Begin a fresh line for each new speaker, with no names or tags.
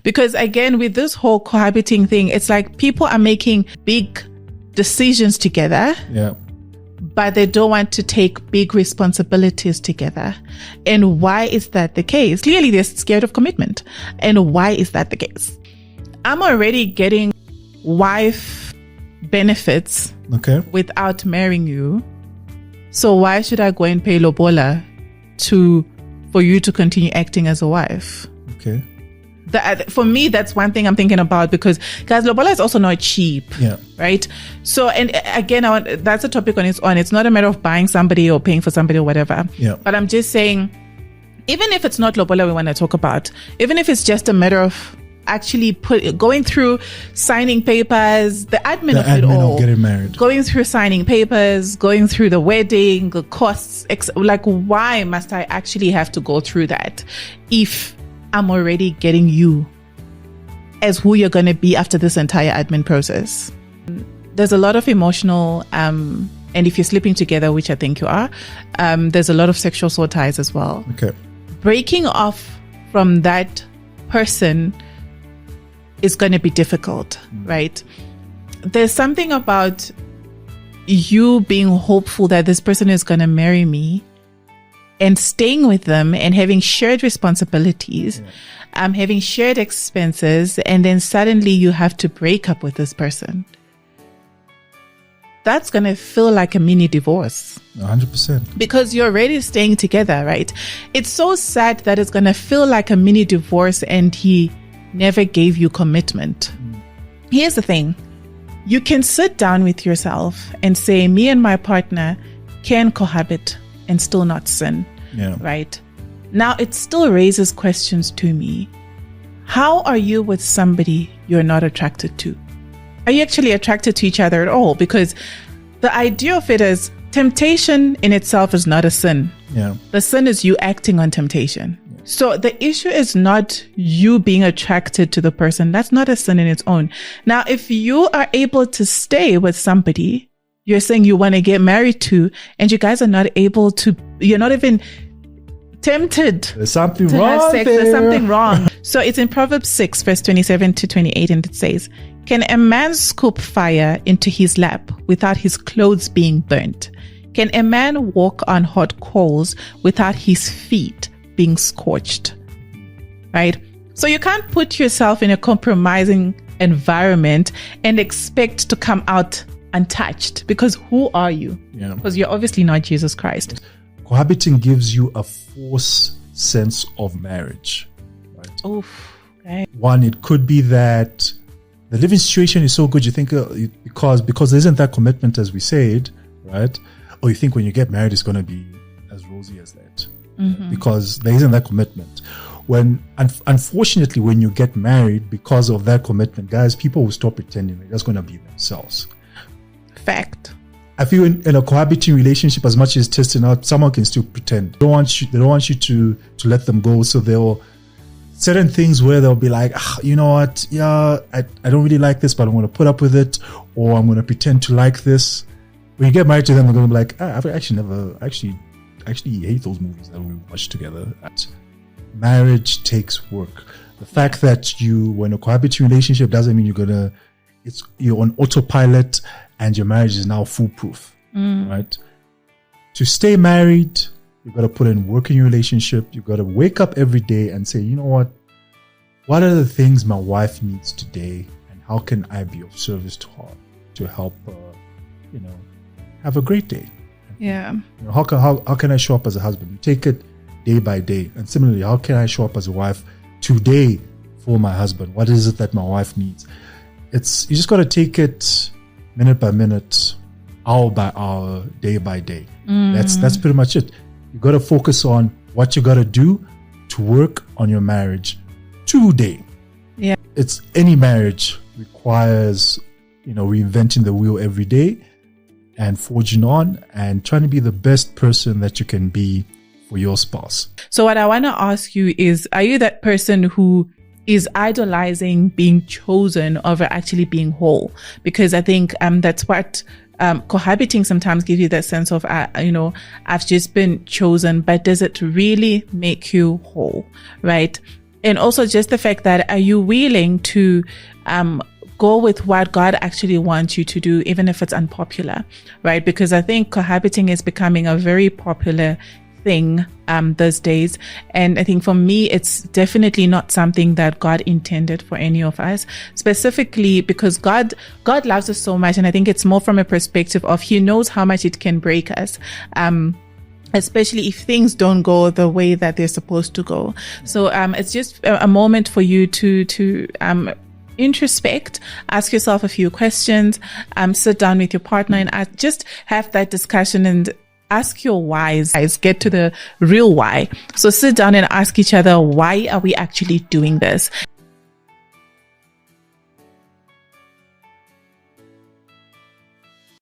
Because again, with this whole cohabiting thing, it's like people are making big decisions together.
Yeah.
But they don't want to take big responsibilities together. And why is that the case? Clearly, they're scared of commitment. And why is that the case? I'm already getting wife benefits without marrying you. So why should I go and pay lobola for you to continue acting as a wife?
Okay.
For me, that's one thing I'm thinking about, because guys, lobola is also not cheap.
Yeah.
Right. So, and again, that's a topic on its own. It's not a matter of buying somebody or paying for somebody or whatever.
Yeah.
But I'm just saying, even if it's not lobola we want to talk about, even if it's just a matter of actually going through signing papers, the admin of it all,
of getting married,
going through signing papers, going through the wedding, the costs, like why must I actually have to go through that if I'm already getting you as who you're going to be after this entire admin process? There's a lot of emotional, and if you're sleeping together, which I think you are, there's a lot of sexual soul ties as well.
Okay.
Breaking off from that person is going to be difficult, right? There's something about you being hopeful that this person is going to marry me, and staying with them and having shared responsibilities, having shared expenses, and then suddenly you have to break up with this person. That's going to feel like a mini divorce.
100%.
Because you're already staying together, right? It's so sad that it's going to feel like a mini divorce and he never gave you commitment. Here's the thing. You can sit down with yourself and say, me and my partner can cohabit and still not sin.
Yeah.
Right? Now, it still raises questions to me. How are you with somebody you're not attracted to? Are you actually attracted to each other at all? Because the idea of it is temptation in itself is not a sin.
Yeah.
The sin is you acting on temptation. Yeah. So the issue is not you being attracted to the person. That's not a sin in its own. Now, if you are able to stay with somebody you're saying you want to get married to, and you guys are not able to, you're not even tempted
there's something
to
wrong
have sex.
there.
There's something wrong. So it's in Proverbs 6, verse 27 to 28, and it says, can a man scoop fire into his lap without his clothes being burnt? Can a man walk on hot coals without his feet being scorched? Right? So you can't put yourself in a compromising environment and expect to come out untouched, because who are you?
Yeah.
Because you're obviously not Jesus Christ.
Cohabiting gives you a false sense of marriage. Right?
Oof. Okay.
One, it could be that the living situation is so good, you think because there isn't that commitment, as we said, right? Or you think when you get married it's going to be as rosy as that, because there isn't that commitment. When unfortunately, when you get married, because of that commitment, guys, people will stop pretending. They're just going to be themselves.
Fact.
I feel in a cohabiting relationship, as much as testing out, someone can still pretend. They don't want you to let them go. So they'll certain things where they'll be like, you know what? Yeah, I don't really like this, but I'm going to put up with it, or I'm going to pretend to like this. When you get married to them, they're going to be like, I've actually hate those movies that we watch together. Marriage takes work. The fact that you in a cohabiting relationship doesn't mean you're on autopilot and your marriage is now foolproof, right? To stay married, you've got to put in work in your relationship. You've got to wake up every day and say, you know what are the things my wife needs today, and how can I be of service to her to help her, have a great day?
Yeah.
How can I show up as a husband? You take it day by day. And similarly, how can I show up as a wife today for my husband? What is it that my wife needs? You just got to take it minute by minute, hour by hour, day by day. That's pretty much it. You got to focus on what you got to do to work on your marriage today.
Yeah.
Any marriage requires, reinventing the wheel every day and forging on and trying to be the best person that you can be for your spouse. So
what I want to ask you is, are you that person who is idolizing being chosen over actually being whole? Because I think that's what cohabiting sometimes gives you that sense of, I've just been chosen, but does it really make you whole, right? And also just the fact that, are you willing to go with what God actually wants you to do, even if it's unpopular, right? Because I think cohabiting is becoming a very popular thing these days. And I think for me, it's definitely not something that God intended for any of us, specifically because God loves us so much. And I think it's more from a perspective of He knows how much it can break us. Especially if things don't go the way that they're supposed to go. So it's just a moment for you to introspect, ask yourself a few questions, sit down with your partner and just have that discussion and ask your whys. Get to the real why. So sit down and ask each other, why are we actually doing this?